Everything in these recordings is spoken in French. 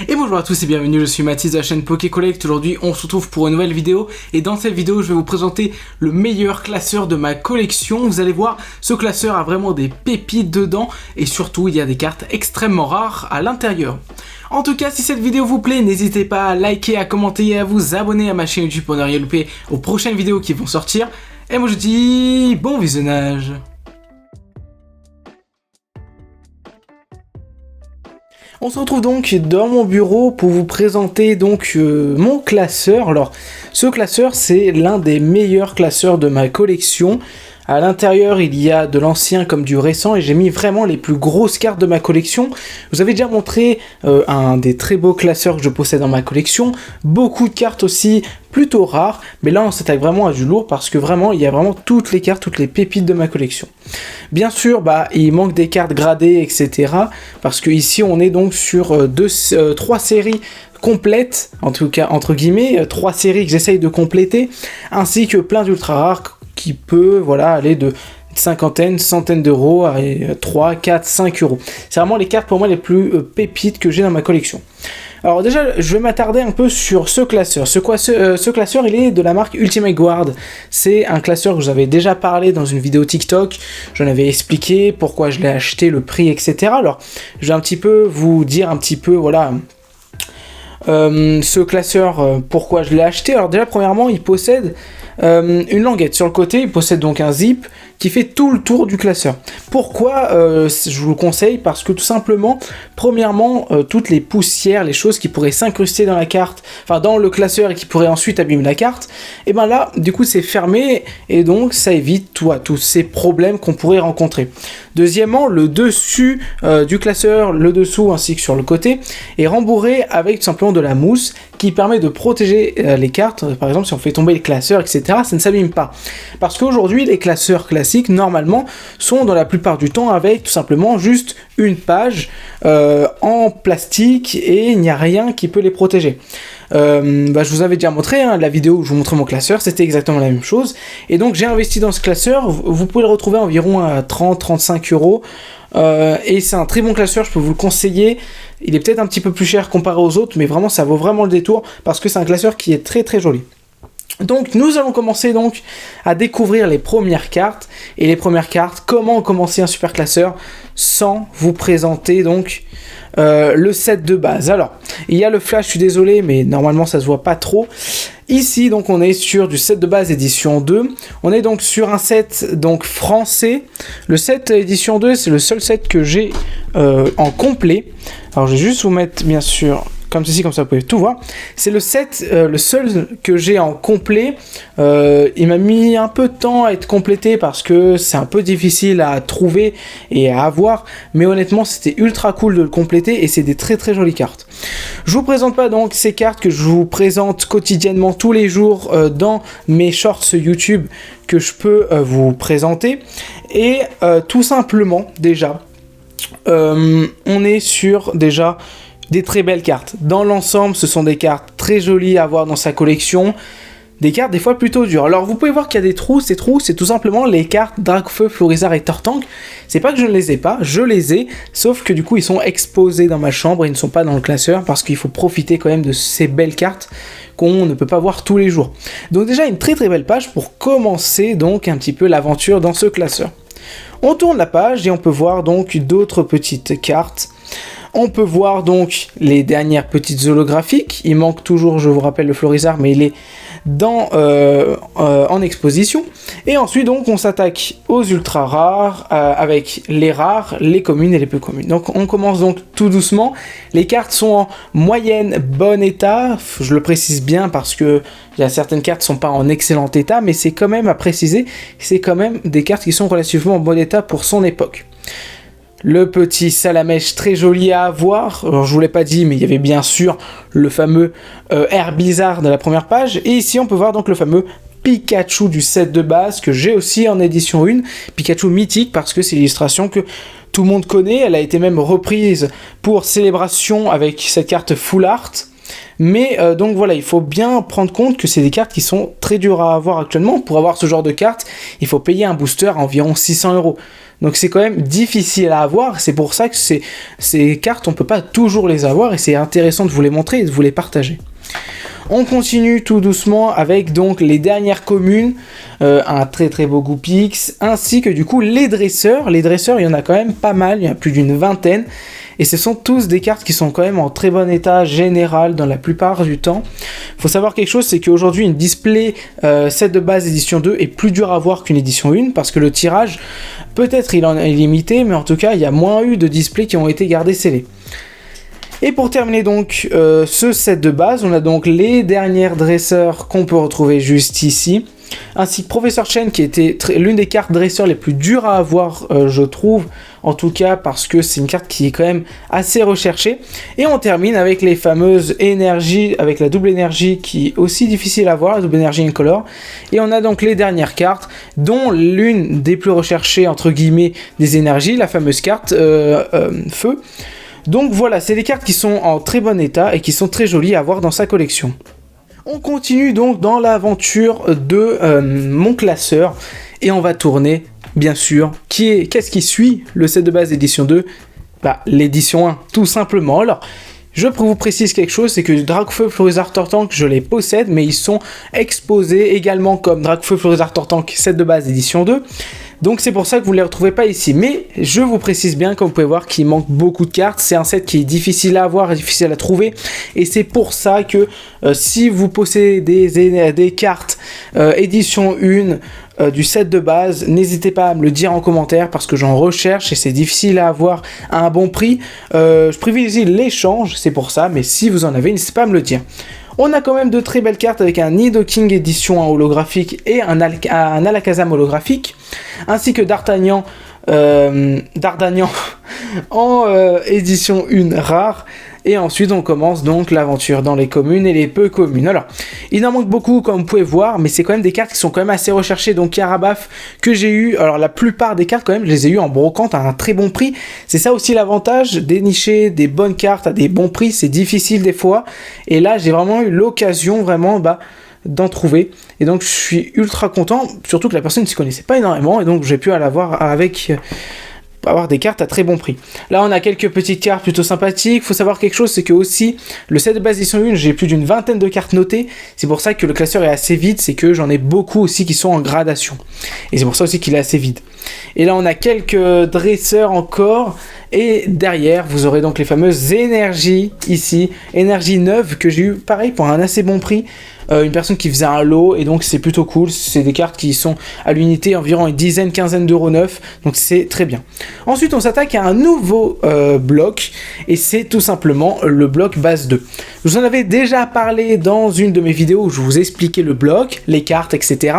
Et bonjour à tous et bienvenue, je suis Mathis de la chaîne PokéCollect. Aujourd'hui on se retrouve pour une nouvelle vidéo et dans cette vidéo je vais vous présenter le meilleur classeur de ma collection. Vous allez voir, ce classeur a vraiment des pépites dedans et surtout il y a des cartes extrêmement rares à l'intérieur. En tout cas, si cette vidéo vous plaît, n'hésitez pas à liker, à commenter et à vous abonner à ma chaîne YouTube pour ne rien louper aux prochaines vidéos qui vont sortir. Et moi je dis bon visionnage. On se retrouve donc dans mon bureau pour vous présenter donc mon classeur. Alors, ce classeur, c'est l'un des meilleurs classeurs de ma collection. À l'intérieur, il y a de l'ancien comme du récent et j'ai mis vraiment les plus grosses cartes de ma collection. Je vous avais déjà montré un des très beaux classeurs que je possède dans ma collection. Beaucoup de cartes aussi plutôt rares, mais là on s'attaque vraiment à du lourd parce que vraiment il y a vraiment toutes les cartes, toutes les pépites de ma collection. Bien sûr, il manque des cartes gradées, etc. Parce que ici on est donc sur trois séries complètes, en tout cas entre guillemets, 3 séries que j'essaye de compléter, ainsi que plein d'ultra rares qui peut aller de cinquantaine, centaines d'euros à 3, 4, 5 euros. C'est vraiment les cartes pour moi les plus pépites que j'ai dans ma collection. Alors déjà, je vais m'attarder un peu sur ce classeur. Ce classeur, il est de la marque Ultimate Guard. C'est un classeur que j'avais déjà parlé dans une vidéo TikTok. J'en avais expliqué pourquoi je l'ai acheté, le prix, etc. Alors, je vais un petit peu vous dire ce classeur, pourquoi je l'ai acheté. Alors déjà, premièrement, il possède une languette sur le côté, il possède donc un zip qui fait tout le tour du classeur. Pourquoi je vous le conseille? Parce que tout simplement, premièrement, toutes les poussières, les choses qui pourraient s'incruster dans la carte, enfin dans le classeur et qui pourraient ensuite abîmer la carte, et ben là, du coup, c'est fermé et donc ça évite tous ces problèmes qu'on pourrait rencontrer. Deuxièmement, le dessus du classeur, le dessous ainsi que sur le côté, est rembourré avec tout simplement de la mousse qui permet de protéger les cartes. Par exemple, si on fait tomber le classeur, etc., ça ne s'abîme pas. Parce qu'aujourd'hui, les classeurs classiques, normalement, sont dans la plupart du temps avec tout simplement juste une page en plastique et il n'y a rien qui peut les protéger. Je vous avais déjà montré la vidéo où je vous montrais mon classeur, c'était exactement la même chose. Et donc j'ai investi dans ce classeur, vous pouvez le retrouver environ à 30-35 euros. Et c'est un très bon classeur, je peux vous le conseiller. Il est peut-être un petit peu plus cher comparé aux autres, mais vraiment ça vaut vraiment le détour parce que c'est un classeur qui est très très joli. Donc nous allons commencer donc à découvrir les premières cartes. Et les premières cartes, comment commencer un super classeur sans vous présenter donc le set de base. Alors, il y a le flash, je suis désolé, mais normalement ça se voit pas trop. Ici, donc, on est sur du set de base édition 2. On est donc sur un set donc français. Le set édition 2, c'est le seul set que j'ai en complet. Alors, je vais juste vous mettre, bien sûr, comme ceci, comme ça vous pouvez tout voir. C'est le set, le seul que j'ai en complet. Il m'a mis un peu de temps à être complété parce que c'est un peu difficile à trouver et à avoir. Mais honnêtement, c'était ultra cool de le compléter et c'est des très très jolies cartes. Je vous présente pas donc ces cartes que je vous présente quotidiennement tous les jours dans mes shorts YouTube que je peux vous présenter. Et tout simplement, déjà, on est sur déjà des très belles cartes. Dans l'ensemble, ce sont des cartes très jolies à avoir dans sa collection. Des cartes des fois plutôt dures. Alors vous pouvez voir qu'il y a des trous. Ces trous, c'est tout simplement les cartes Dracofeu, Florizarre et Tortank. C'est pas que je ne les ai pas, je les ai. Sauf que du coup, ils sont exposés dans ma chambre et ils ne sont pas dans le classeur parce qu'il faut profiter quand même de ces belles cartes qu'on ne peut pas voir tous les jours. Donc déjà, une très très belle page pour commencer donc un petit peu l'aventure dans ce classeur. On tourne la page et on peut voir donc d'autres petites cartes. On peut voir donc les dernières petites holographiques. Il manque toujours, je vous rappelle, le Florizarre, mais il est en exposition. Et ensuite, donc, on s'attaque aux ultra rares avec les rares, les communes et les peu communes. Donc, on commence donc tout doucement. Les cartes sont en moyenne bon état. Je le précise bien parce que il y a certaines cartes qui ne sont pas en excellent état, mais c'est quand même à préciser. C'est quand même des cartes qui sont relativement en bon état pour son époque. Le petit Salamèche très joli à avoir. Alors je vous l'ai pas dit, mais il y avait bien sûr le fameux Air Bizarre de la première page. Et ici on peut voir donc le fameux Pikachu du set de base que j'ai aussi en édition 1. Pikachu mythique parce que c'est l'illustration que tout le monde connaît. Elle a été même reprise pour Célébration avec cette carte Full Art. Mais donc voilà, il faut bien prendre compte que c'est des cartes qui sont très dures à avoir actuellement. Pour avoir ce genre de carte, il faut payer un booster à environ 600 €. Donc c'est quand même difficile à avoir, c'est pour ça que ces cartes, on peut pas toujours les avoir, et c'est intéressant de vous les montrer et de vous les partager. On continue tout doucement avec donc les dernières communes, un très très beau Goupix, ainsi que du coup les dresseurs. Les dresseurs, il y en a quand même pas mal, il y en a plus d'une vingtaine, et ce sont tous des cartes qui sont quand même en très bon état général dans la plupart du temps. Faut savoir quelque chose, c'est qu'aujourd'hui une display set de base édition 2 est plus dur à avoir qu'une édition 1, parce que le tirage, peut-être il en est limité, mais en tout cas il y a moins eu de displays qui ont été gardés scellés. Et pour terminer donc ce set de base, on a donc les dernières dresseurs qu'on peut retrouver juste ici, ainsi que Professeur Chen qui était l'une des cartes dresseurs les plus dures à avoir, je trouve, en tout cas parce que c'est une carte qui est quand même assez recherchée. Et on termine avec les fameuses énergies, avec la double énergie qui est aussi difficile à avoir, la double énergie incolore. Et on a donc les dernières cartes, dont l'une des plus recherchées entre guillemets des énergies, la fameuse carte feu. Donc voilà, c'est des cartes qui sont en très bon état et qui sont très jolies à avoir dans sa collection. On continue donc dans l'aventure de mon classeur et on va tourner, bien sûr, qu'est-ce qui suit le set de base édition 2 ? Bah, l'édition 1, tout simplement. Alors, je vous précise quelque chose, c'est que Dracofeu Florizarre Tortank, je les possède, mais ils sont exposés également comme Dracofeu Florizarre Tortank set de base édition 2. Donc c'est pour ça que vous ne les retrouvez pas ici. Mais je vous précise bien, comme vous pouvez voir, qu'il manque beaucoup de cartes. C'est un set qui est difficile à avoir et difficile à trouver. Et c'est pour ça que si vous possédez des cartes édition 1 du set de base, n'hésitez pas à me le dire en commentaire parce que j'en recherche et c'est difficile à avoir à un bon prix. Je privilégie l'échange, c'est pour ça. Mais si vous en avez, n'hésitez pas à me le dire. On a quand même de très belles cartes avec un Nidoking édition 1 holographique et un Alakazam holographique, ainsi que D'Artagnan en édition 1 rare. Et ensuite on commence donc l'aventure dans les communes et les peu communes. Alors, il en manque beaucoup comme vous pouvez voir, mais c'est quand même des cartes qui sont quand même assez recherchées. Donc Carabaf que j'ai eu, alors la plupart des cartes quand même, je les ai eu en brocante à un très bon prix. C'est ça aussi l'avantage, dénicher des bonnes cartes à des bons prix, c'est difficile des fois. Et là j'ai vraiment eu l'occasion d'en trouver. Et donc je suis ultra content, surtout que la personne ne s'y connaissait pas énormément, et donc j'ai pu l'avoir avec... avoir des cartes à très bon prix. Là on a quelques petites cartes plutôt sympathiques. Faut savoir quelque chose, c'est que aussi le set de base édition 1, j'ai plus d'une vingtaine de cartes notées. C'est pour ça que le classeur est assez vide, c'est que j'en ai beaucoup aussi qui sont en gradation. Et c'est pour ça aussi qu'il est assez vide. Et là on a quelques dresseurs encore. Et derrière vous aurez donc les fameuses énergies ici. Énergie neuve que j'ai eu pareil pour un assez bon prix. Une personne qui faisait un lot et donc c'est plutôt cool. C'est des cartes qui sont à l'unité environ une quinzaine d'euros neufs, donc c'est très bien. Ensuite on s'attaque à un nouveau bloc et c'est tout simplement le bloc base 2. Je vous en avais déjà parlé dans une de mes vidéos où je vous expliquais le bloc, les cartes, etc.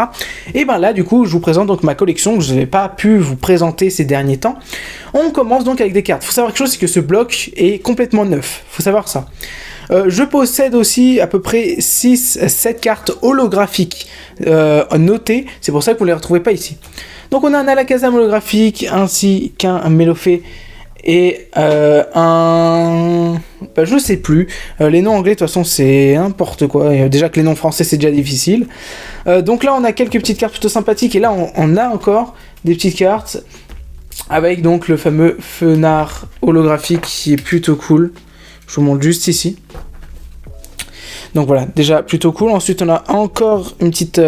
Et ben là du coup je vous présente donc ma collection que je n'avais pas pu vous présenter ces derniers temps. On commence donc avec des cartes. Faut savoir quelque chose, c'est que ce bloc est complètement neuf, faut savoir ça. Je possède aussi à peu près 6-7 cartes holographiques notées, c'est pour ça que vous ne les retrouvez pas ici. Donc on a un Alakazam holographique ainsi qu'un Melofée et je sais plus, les noms anglais de toute façon c'est n'importe quoi, déjà que les noms français c'est déjà difficile. Donc là on a quelques petites cartes plutôt sympathiques et là on a encore des petites cartes avec donc le fameux Fenard holographique qui est plutôt cool. Je vous montre juste ici. Donc voilà, déjà plutôt cool. Ensuite, on a encore une petite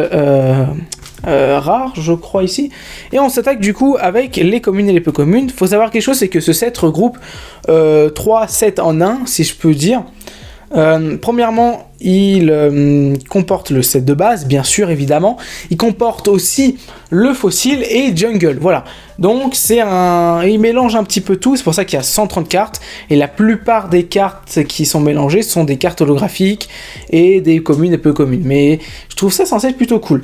rare, je crois, ici. Et on s'attaque du coup avec les communes et les peu communes. Il faut savoir quelque chose, c'est que ce set regroupe 3 sets en 1, si je peux dire. Premièrement, il comporte le set de base, bien sûr, évidemment. Il comporte aussi le fossile et jungle, voilà. Donc il mélange un petit peu tout, c'est pour ça qu'il y a 130 cartes. Et la plupart des cartes qui sont mélangées sont des cartes holographiques et des communes et peu communes. Mais je trouve ça censé être plutôt cool.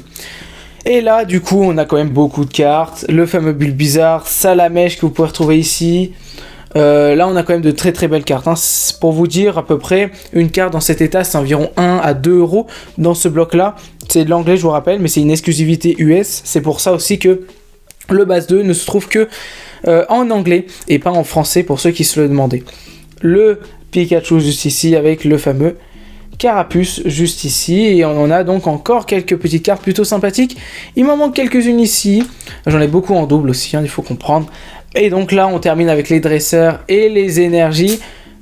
Et là, du coup, on a quand même beaucoup de cartes. Le fameux Bulbizarre, Salamèche que vous pouvez retrouver ici. Là on a quand même de très très belles cartes, hein. Pour vous dire à peu près, une carte dans cet état c'est environ 1 à 2 euros dans ce bloc là. C'est de l'anglais je vous rappelle, mais c'est une exclusivité US. C'est pour ça aussi que le base 2 ne se trouve que en anglais et pas en français pour ceux qui se le demandaient. Le Pikachu juste ici avec le fameux Carapuce juste ici, et on en a donc encore quelques petites cartes plutôt sympathiques. Il m'en manque quelques-unes ici, j'en ai beaucoup en double aussi, il faut comprendre. Et donc là on termine avec les dresseurs et les énergies,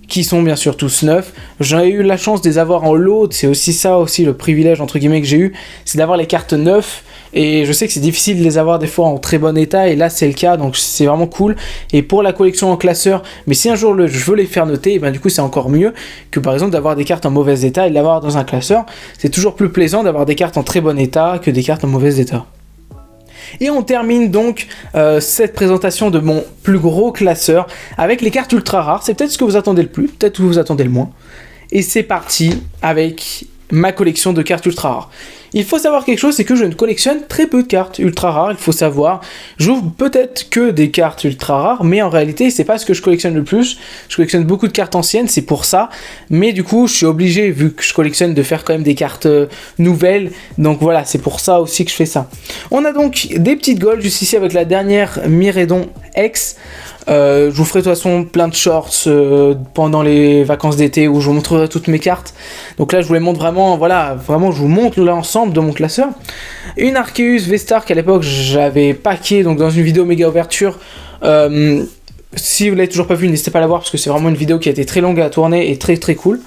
qui sont bien sûr tous neufs. J'ai eu la chance de les avoir en lot, c'est aussi ça aussi le privilège entre guillemets que j'ai eu, c'est d'avoir les cartes neuves, et je sais que c'est difficile de les avoir des fois en très bon état, et là c'est le cas, donc c'est vraiment cool. Et pour la collection en classeur, mais si un jour je veux les faire noter, et ben du coup c'est encore mieux que par exemple d'avoir des cartes en mauvais état et de l'avoir dans un classeur. C'est toujours plus plaisant d'avoir des cartes en très bon état que des cartes en mauvais état. Et on termine donc cette présentation de mon plus gros classeur avec les cartes ultra rares. C'est peut-être ce que vous attendez le plus, peut-être que vous attendez le moins. Et c'est parti avec ma collection de cartes ultra rares. Il faut savoir quelque chose, c'est que je ne collectionne très peu de cartes ultra rares, il faut savoir. J'ouvre peut-être que des cartes ultra rares, mais en réalité, c'est pas ce que je collectionne le plus. Je collectionne beaucoup de cartes anciennes, c'est pour ça. Mais du coup, je suis obligé, vu que je collectionne, de faire quand même des cartes nouvelles. Donc voilà, c'est pour ça aussi que je fais ça. On a donc des petites golds juste ici avec la dernière Miraidon X. Je vous ferai de toute façon plein de shorts pendant les vacances d'été où je vous montrerai toutes mes cartes. Donc là je vous les montre vraiment, voilà, vraiment je vous montre l'ensemble de mon classeur. Une Arceus V-Star qu'à l'époque j'avais packé donc dans une vidéo méga ouverture. Si vous l'avez toujours pas vu, n'hésitez pas à la voir parce que c'est vraiment une vidéo qui a été très longue à tourner et très très cool.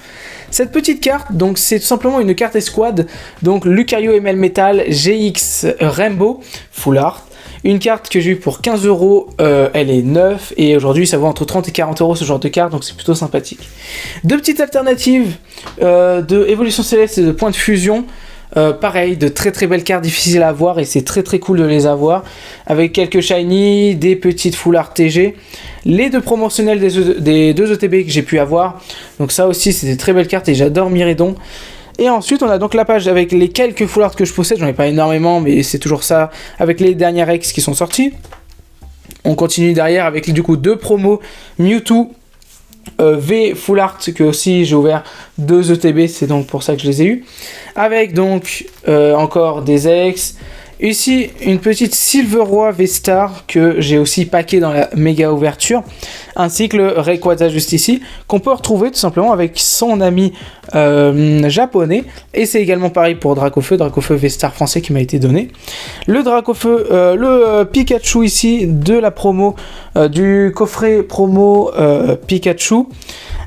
Cette petite carte, donc c'est tout simplement une carte escouade, donc Lucario ML Metal GX Rainbow Full Art. Une carte que j'ai eue pour 15 €, elle est neuve et aujourd'hui ça vaut entre 30 et 40 € ce genre de carte, donc c'est plutôt sympathique. Deux petites alternatives de Évolution Céleste et de Point de Fusion. Pareil, de très très belles cartes difficiles à avoir et c'est très très cool de les avoir avec quelques shiny, des petites full art TG, les deux promotionnels des deux ETB que j'ai pu avoir, donc ça aussi c'est des très belles cartes et j'adore Miraidon. Et ensuite on a donc la page avec les quelques full art que je possède, j'en ai pas énormément mais c'est toujours ça, avec les dernières X qui sont sorties. On continue derrière avec du coup deux promos Mewtwo V Full Art que aussi j'ai ouvert 2 ETB, c'est donc pour ça que je les ai eu. Avec donc encore des ex. Ici une petite Silveroy V-Star que j'ai aussi packé dans la méga ouverture. Ainsi que le Rayquaza juste ici, qu'on peut retrouver tout simplement avec son ami japonais. Et c'est également pareil pour Dracofeu V-Star français qui m'a été donné. Le Dracofeu, le Pikachu ici de la promo, du coffret promo Pikachu.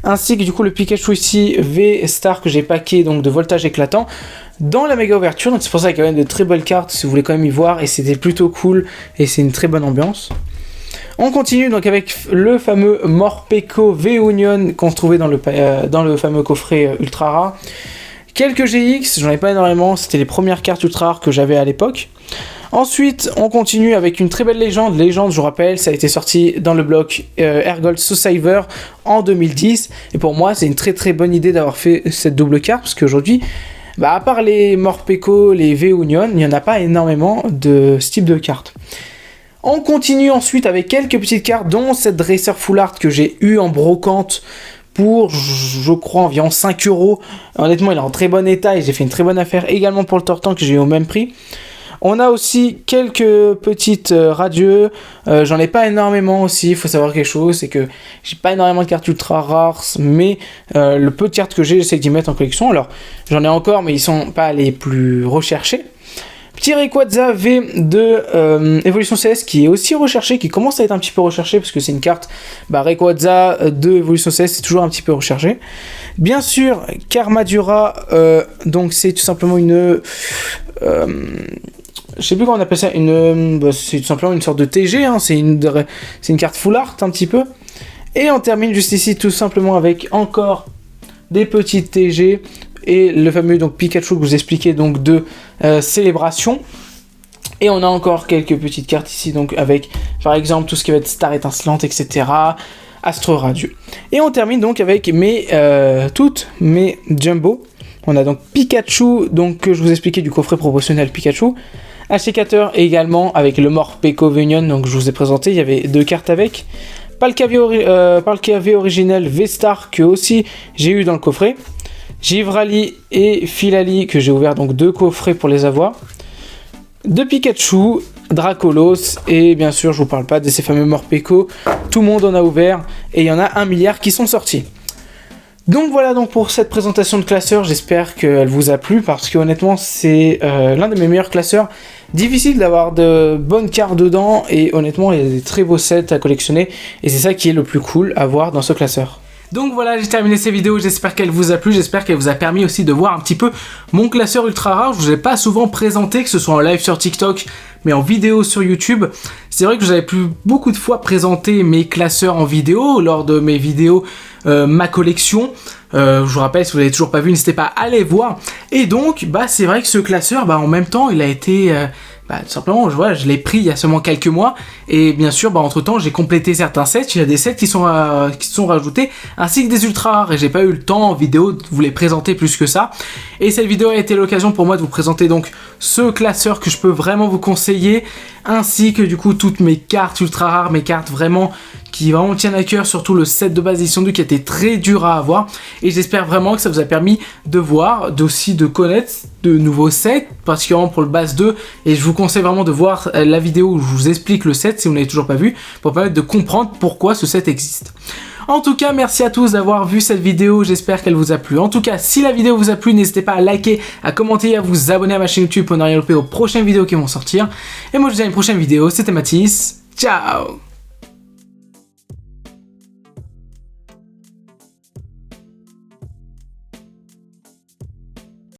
Ainsi que du coup le Pikachu ici V-Star que j'ai packé donc de voltage éclatant dans la méga ouverture, donc c'est pour ça qu'il y a quand même de très belles cartes si vous voulez quand même y voir et c'était plutôt cool et c'est une très bonne ambiance. On continue donc avec le fameux Morpeko V-Union qu'on se trouvait dans le fameux coffret ultra rare. Quelques GX, j'en ai pas énormément, c'était les premières cartes ultra rares que j'avais à l'époque. Ensuite, on continue avec une très belle légende. Légende, je vous rappelle, ça a été sorti dans le bloc Ergold Soulsaver en 2010. Et pour moi, c'est une très très bonne idée d'avoir fait cette double carte parce qu'aujourd'hui, à part les Morpeko, les V-Union, il n'y en a pas énormément de ce type de cartes. On continue ensuite avec quelques petites cartes, dont cette Dresser Full Art que j'ai eu en brocante pour, je crois, environ 5 €. Honnêtement, il est en très bon état et j'ai fait une très bonne affaire également pour le Tortank que j'ai eu au même prix. On a aussi quelques petites radieux, j'en ai pas énormément aussi, il faut savoir quelque chose, c'est que j'ai pas énormément de cartes ultra rares, mais le peu de cartes que j'ai, j'essaie d'y mettre en collection. Alors j'en ai encore, mais ils sont pas les plus recherchés. Petit Rayquaza V de Évolution Céleste qui est aussi recherché, qui commence à être un petit peu recherché parce que c'est une carte Rayquaza de Évolution Céleste, c'est toujours un petit peu recherché. Bien sûr, Karmadura, donc c'est tout simplement une... je sais plus comment on appelle ça, c'est tout simplement une sorte de TG, hein, c'est une carte full art un petit peu. Et on termine juste ici tout simplement avec encore des petites TG et le fameux donc Pikachu que je vous expliquais donc de Célébration. Et on a encore quelques petites cartes ici donc avec par exemple tout ce qui va être Star étincelante, etc. Astre radieux. Et on termine donc avec toutes mes Jumbo. On a donc Pikachu, donc que je vous expliquais du coffret promotionnel Pikachu. Un sécateur également avec le Morpeko V-Union, donc je vous ai présenté, il y avait 2 cartes avec. Palkia V originel V-Star que aussi j'ai eu dans le coffret. Givrali et Filali que j'ai ouvert, donc 2 coffrets pour les avoir. De Pikachu, Dracolos et bien sûr je vous parle pas de ces fameux Morpeko. Tout le monde en a ouvert et il y en a 1 milliard qui sont sortis. Donc voilà donc pour cette présentation de classeur, j'espère qu'elle vous a plu parce que honnêtement c'est l'un de mes meilleurs classeurs. Difficile d'avoir de bonnes cartes dedans et honnêtement il y a des très beaux sets à collectionner et c'est ça qui est le plus cool à voir dans ce classeur. Donc voilà, j'ai terminé cette vidéo, j'espère qu'elle vous a plu, j'espère qu'elle vous a permis aussi de voir un petit peu mon classeur ultra rare. Je vous ai pas souvent présenté, que ce soit en live sur TikTok, mais en vidéo sur YouTube. C'est vrai que j'avais pu beaucoup de fois présenter mes classeurs en vidéo, lors de mes vidéos ma collection. Je vous rappelle, si vous l'avez toujours pas vu, n'hésitez pas à aller voir. Et donc, c'est vrai que ce classeur, en même temps, il a été... tout simplement, je l'ai pris il y a seulement quelques mois et bien sûr, entre temps, j'ai complété certains sets. Il y a des sets qui sont rajoutés ainsi que des ultra rares et j'ai pas eu le temps en vidéo de vous les présenter plus que ça. Et cette vidéo a été l'occasion pour moi de vous présenter donc ce classeur que je peux vraiment vous conseiller ainsi que du coup toutes mes cartes ultra rares, mes cartes vraiment qui vraiment tiennent à cœur, surtout le set de base édition 2 qui était très dur à avoir et j'espère vraiment que ça vous a permis de voir, aussi de connaître de nouveaux sets, particulièrement pour le base 2 et je vous conseille vraiment de voir la vidéo où je vous explique le set si vous n'avez toujours pas vu pour permettre de comprendre pourquoi ce set existe. En tout cas, merci à tous d'avoir vu cette vidéo, j'espère qu'elle vous a plu. En tout cas, si la vidéo vous a plu, n'hésitez pas à liker, à commenter et à vous abonner à ma chaîne YouTube pour ne rien louper aux prochaines vidéos qui vont sortir. Et moi je vous dis à une prochaine vidéo, c'était Mathis, ciao!